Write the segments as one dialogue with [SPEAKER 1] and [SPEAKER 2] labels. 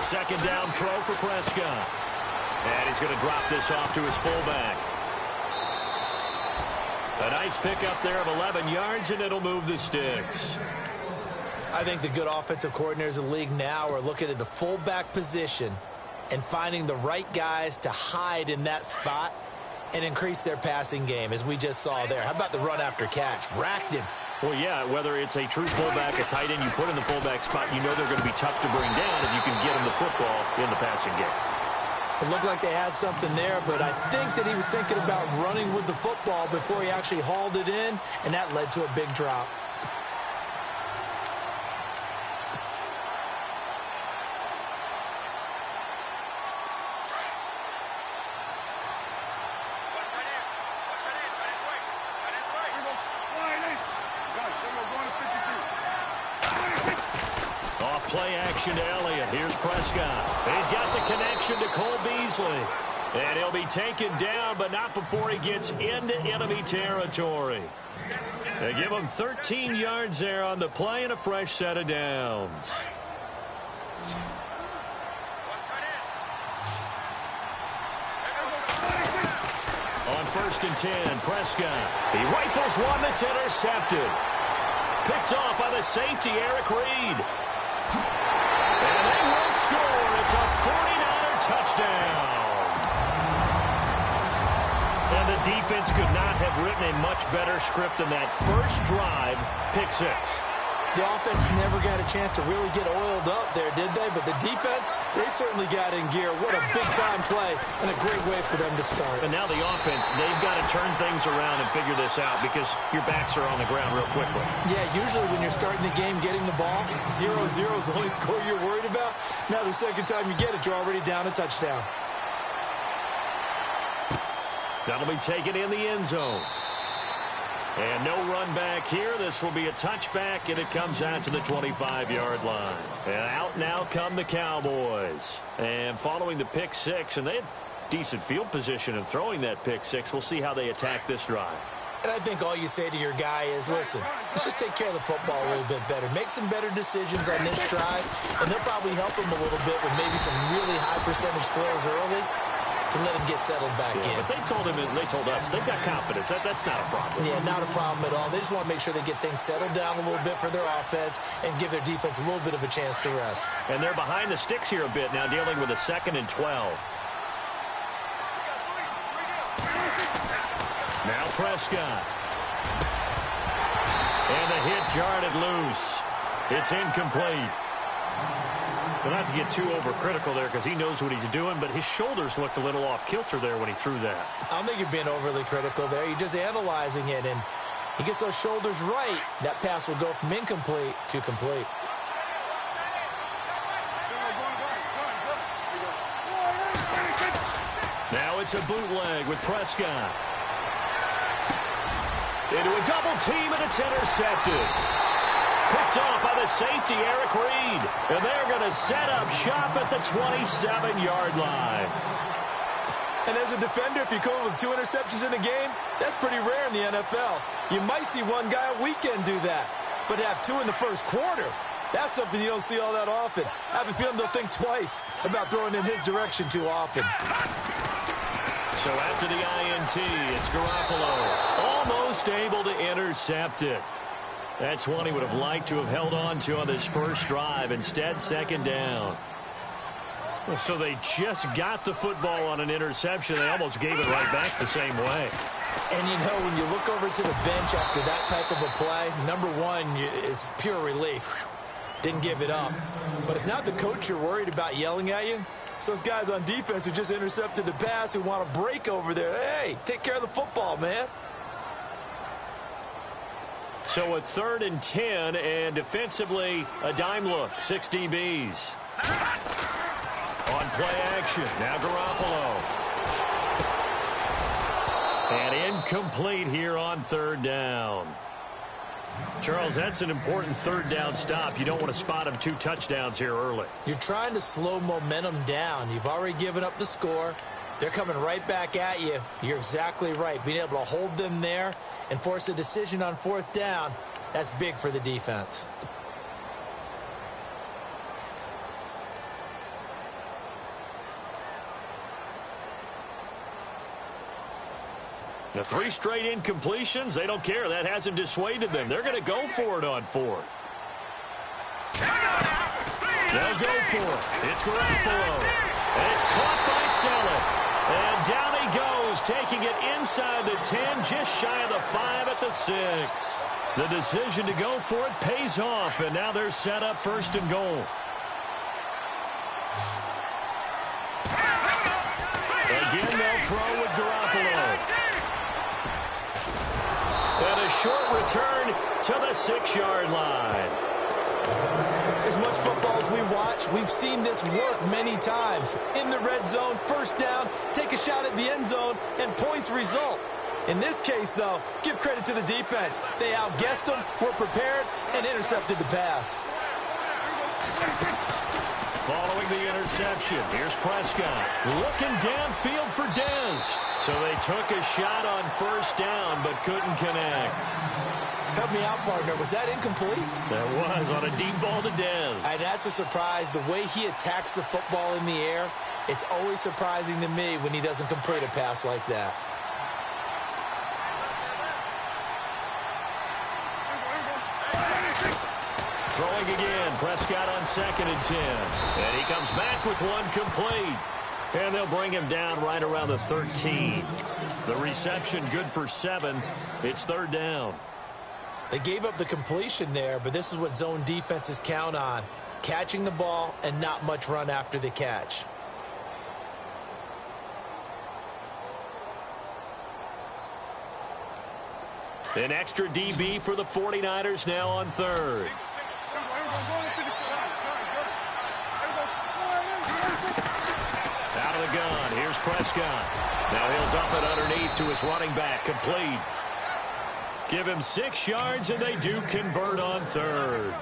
[SPEAKER 1] second down throw for Prescott. And he's going to drop this off to his fullback. A nice pickup there of 11 yards, and it'll move the sticks.
[SPEAKER 2] I think the good offensive coordinators in the league now are looking at the fullback position and finding the right guys to hide in that spot and increase their passing game, as we just saw there. How about the run after catch? Racked him.
[SPEAKER 1] Well, yeah, whether it's a true fullback, a tight end you put in the fullback spot, you know they're going to be tough to bring down if you can get them the football in the passing game.
[SPEAKER 2] It looked like they had something there, but I think that he was thinking about running with the football before he actually hauled it in, and that led to a big drop.
[SPEAKER 1] Play action to Elliott. Here's Prescott. He's got the connection to Cole Beasley. And he'll be taken down, but not before he gets into enemy territory. They give him 13 yards there on the play and a fresh set of downs. On 1st and 10, Prescott. He rifles one that's intercepted. Picked off by the safety, Eric Reed. And they will score. It's a 49er touchdown. And the defense could not have written a much better script than that first drive, pick 6.
[SPEAKER 2] The offense never got a chance to really get oiled up there, did they? But the defense, they certainly got in gear. What a big-time play and a great way for them to start.
[SPEAKER 1] And now the offense, they've got to turn things around and figure this out because your backs are on the ground real quickly.
[SPEAKER 2] Yeah, usually when you're starting the game getting the ball, 0-0 is the only score you're worried about. Now the second time you get it, you're already down a touchdown.
[SPEAKER 1] That'll be taken in the end zone. And no run back here. This will be a touchback, and it comes out to the 25-yard line. And out now come the Cowboys. And following the pick 6, and they had decent field position in throwing that pick 6. We'll see how they attack this drive.
[SPEAKER 2] And I think all you say to your guy is, listen, let's just take care of the football a little bit better. Make some better decisions on this drive, and they'll probably help him a little bit with maybe some really high percentage throws early to let him get settled back in.
[SPEAKER 1] But they told him, and they told us, they've got confidence. That's not a problem.
[SPEAKER 2] Yeah, not a problem at all. They just want to make sure they get things settled down a little bit for their offense and give their defense a little bit of a chance to rest.
[SPEAKER 1] And they're behind the sticks here a bit now, dealing with a 2nd and 12. Now Prescott. And the hit jarred it loose. It's incomplete. Well, not to get too overcritical there because he knows what he's doing, but his shoulders looked a little off kilter there when he threw that.
[SPEAKER 2] I don't think you're being overly critical there. You're just analyzing it, and he gets those shoulders right. That pass will go from incomplete to complete.
[SPEAKER 1] Now it's a bootleg with Prescott. Into a double team, and it's intercepted. Picked off by the safety, Eric Reed. And they're going to set up shop at the 27-yard line.
[SPEAKER 2] And as a defender, if you come up with 2 interceptions in a game, that's pretty rare in the NFL. You might see one guy a weekend do that. But to have 2 in the first quarter, that's something you don't see all that often. I have a feeling they'll think twice about throwing in his direction too often.
[SPEAKER 1] So after the INT, it's Garoppolo. Almost able to intercept it. That's one he would have liked to have held on to on this first drive. Instead, 2nd down. So they just got the football on an interception. They almost gave it right back the same way.
[SPEAKER 2] And, you know, when you look over to the bench after that type of a play, number one is pure relief. Didn't give it up. But it's not the coach you're worried about yelling at you. It's those guys on defense who just intercepted the pass who want to break over there. Hey, take care of the football, man.
[SPEAKER 1] So a 3rd and 10, and defensively, a dime look, 6 DBs. On play action, now Garoppolo. And incomplete here on 3rd down. Charles, that's an important 3rd down stop. You don't want to spot him 2 touchdowns here early.
[SPEAKER 2] You're trying to slow momentum down. You've already given up the score. They're coming right back at you. You're exactly right. Being able to hold them there and force a decision on 4th down, that's big for the defense.
[SPEAKER 1] The 3 straight incompletions, they don't care. That hasn't dissuaded them. They're going to go for it on 4th. They'll go for it. It's Garoppolo. And it's caught by Selleck. And down he goes, taking it inside the 10, just shy of the 5 at the 6. The decision to go for it pays off, and now they're set up 1st and goal. Again, they'll throw with Garoppolo. And a short return to the 6-yard line.
[SPEAKER 2] As much football as we watch, we've seen this work many times. In the red zone, 1st down, take a shot at the end zone, and points result. In this case, though, give credit to the defense. They outguessed them, were prepared, and intercepted the pass.
[SPEAKER 1] Following the interception, here's Prescott. Looking downfield for Dez. So they took a shot on 1st down, but couldn't connect.
[SPEAKER 2] Help me out, partner. Was that incomplete?
[SPEAKER 1] That was on a deep ball to Dez.
[SPEAKER 2] And that's a surprise. The way he attacks the football in the air, it's always surprising to me when he doesn't complete a pass like that.
[SPEAKER 1] Throwing again, Prescott on 2nd and 10. And he comes back with one complete. And they'll bring him down right around the 13. The reception good for 7. It's 3rd down.
[SPEAKER 2] They gave up the completion there, but this is what zone defenses count on. Catching the ball and not much run after the catch.
[SPEAKER 1] An extra DB for the 49ers now on 3rd. Out of the gun, here's Prescott. Now he'll dump it underneath to his running back, complete. Give him 6 yards, and they do convert on 3rd.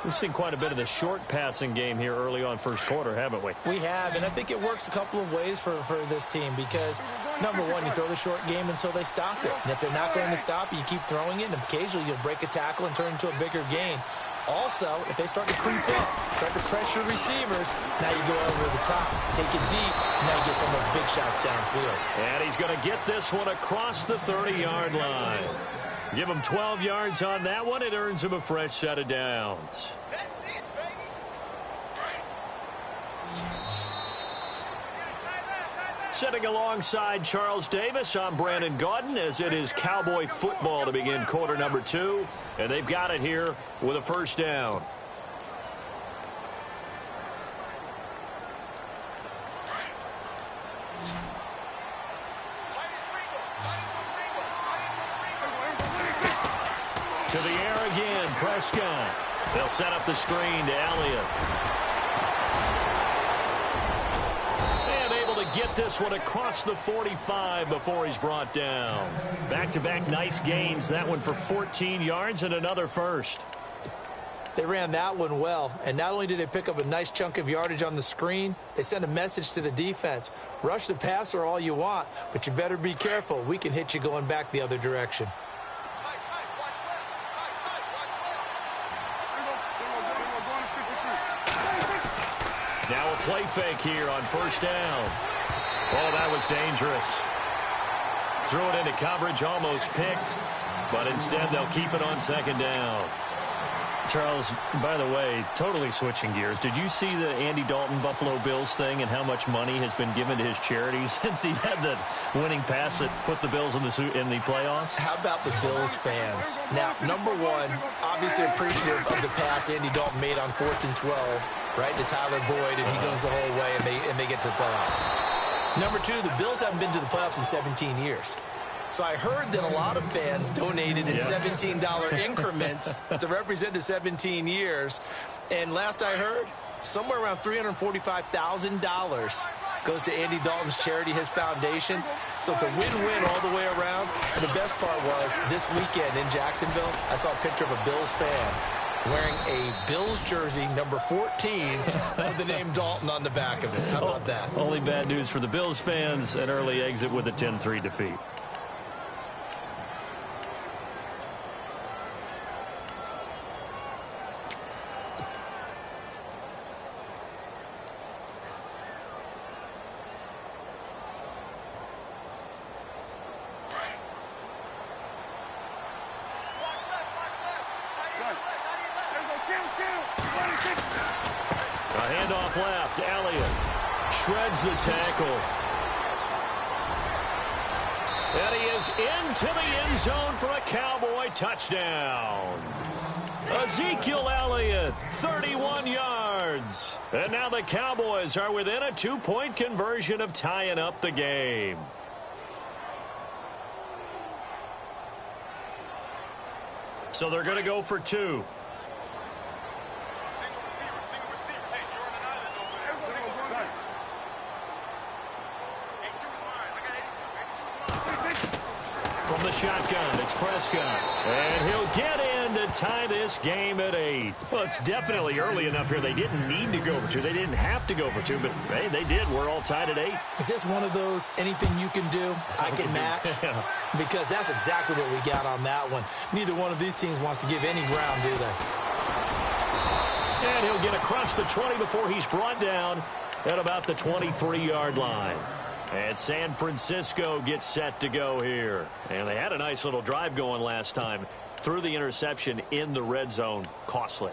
[SPEAKER 1] We've seen quite a bit of the short passing game here early on 1st quarter, haven't we?
[SPEAKER 2] We have, and I think it works a couple of ways for this team because, number one, you throw the short game until they stop it. And if they're not going to stop it, you keep throwing it, and occasionally you'll break a tackle and turn it into a bigger gain. Also, if they start to creep up, start to pressure receivers, now you go over the top, take it deep, and now you get some of those big shots downfield.
[SPEAKER 1] And he's going to get this one across the 30-yard line. Give him 12 yards on that one. It earns him a fresh set of downs. Sitting alongside Charles Davis, I'm Brandon Gaudin, as it is Cowboy football to begin quarter number 2. And they've got it here with a 1st down. To the air again, Prescott. They'll set up the screen to Elliott. And able to get this one across the 45 before he's brought down. Back-to-back nice gains. That one for 14 yards and another 1st.
[SPEAKER 2] They ran that one well, and not only did they pick up a nice chunk of yardage on the screen, they sent a message to the defense. Rush the passer all you want, but you better be careful. We can hit you going back the other direction.
[SPEAKER 1] Now a play fake here on 1st down. Oh, that was dangerous. Threw it into coverage, almost picked, but instead they'll keep it on 2nd down. Charles, by the way, totally switching gears. Did you see the Andy Dalton Buffalo Bills thing and how much money has been given to his charities since he had the winning pass that put the Bills in the playoffs?
[SPEAKER 2] How about the Bills fans? Now, number one, obviously appreciative of the pass Andy Dalton made on 4th and 12, right, to Tyler Boyd, and he goes the whole way, and they get to the playoffs. Number two, the Bills haven't been to the playoffs in 17 years. So I heard that a lot of fans donated in $17 increments to represent the 17 years. And last I heard, somewhere around $345,000 goes to Andy Dalton's charity, his foundation. So it's a win-win all the way around. And the best part was, this weekend in Jacksonville, I saw a picture of a Bills fan wearing a Bills jersey, number 14, with the name Dalton on the back of it. How about that?
[SPEAKER 1] Only bad news for the Bills fans, an early exit with a 10-3 defeat. off left. Elliott shreds the tackle. And he is into the end zone for a Cowboy touchdown. Ezekiel Elliott, 31 yards. And now the Cowboys are within a 2-point conversion of tying up the game. So they're going to go for 2. From the shotgun, it's Prescott. And he'll get in to tie this game at 8. Well, it's definitely early enough here. They didn't need to go for 2. They didn't have to go for 2, but, hey, they did. We're all tied at 8.
[SPEAKER 2] Is this one of those anything you can do, I can match?
[SPEAKER 1] Yeah.
[SPEAKER 2] Because that's exactly what we got on that one. Neither one of these teams wants to give any ground, do they?
[SPEAKER 1] And he'll get across the 20 before he's brought down at about the 23-yard line. And San Francisco gets set to go here. And they had a nice little drive going last time. Threw the interception in the red zone. Costly.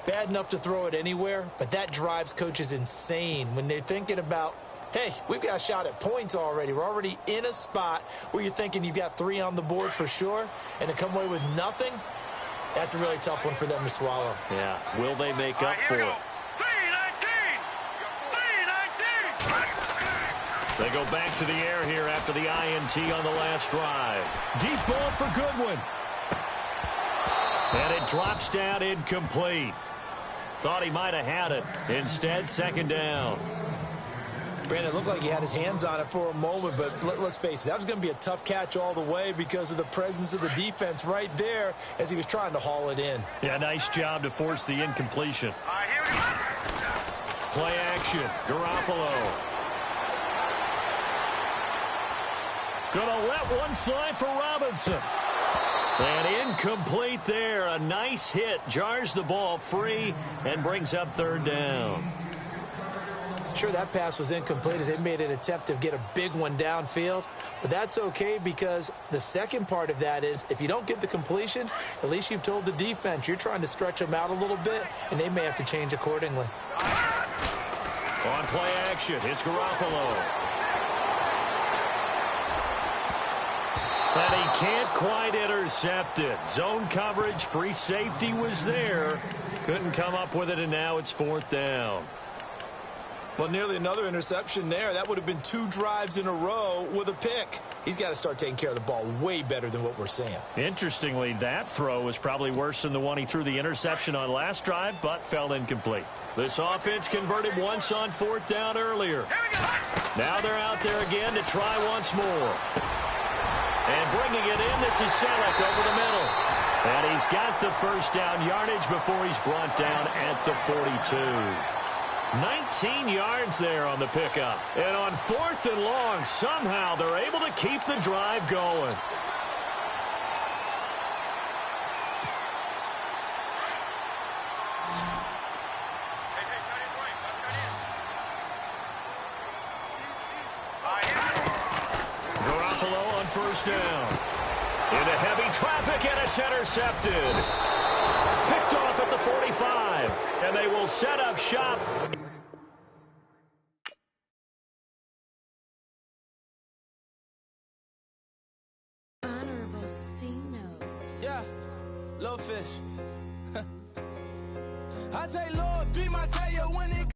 [SPEAKER 2] Bad enough to throw it anywhere, but that drives coaches insane when they're thinking about, hey, we've got a shot at points already. We're already in a spot where you're thinking you've got 3 on the board for sure, and to come away with nothing, that's a really tough one for them to swallow.
[SPEAKER 1] Yeah. Will they make up for it? They go back to the air here after the INT on the last drive. Deep ball for Goodwin. And it drops down incomplete. Thought he might have had it. Instead, second down.
[SPEAKER 2] Brandon, it looked like he had his hands on it for a moment, but let's face it, that was going to be a tough catch all the way because of the presence of the defense right there as he was trying to haul it in.
[SPEAKER 1] Yeah, nice job to force the incompletion. Play action. Garoppolo. Gonna let one fly for Robinson. And incomplete there. A nice hit. Jars the ball free and brings up third down.
[SPEAKER 2] Sure, that pass was incomplete as they made an attempt to get a big one downfield. But that's okay because the second part of that is if you don't get the completion, at least you've told the defense you're trying to stretch them out a little bit, and they may have to change accordingly.
[SPEAKER 1] On play action, it's Garoppolo. And he can't quite intercept it. Zone coverage, free safety was there. Couldn't come up with it, and now it's fourth down.
[SPEAKER 2] Well, nearly another interception there. That would have been 2 drives in a row with a pick. He's got to start taking care of the ball way better than what we're seeing.
[SPEAKER 1] Interestingly, that throw was probably worse than the one he threw the interception on last drive, but fell incomplete. This offense converted once on fourth down earlier. Now they're out there again to try once more. And bringing it in, this is Selleck over the middle. And he's got the first down yardage before he's brought down at the 42. 19 yards there on the pickup. And on fourth and long, somehow they're able to keep the drive going. Garoppolo on first down. Into heavy traffic, and it's intercepted. Picked off at the 45, and they will set up shop.
[SPEAKER 3] Honorable C note.
[SPEAKER 4] Yeah, little fish. I say, Lord, be my savior when it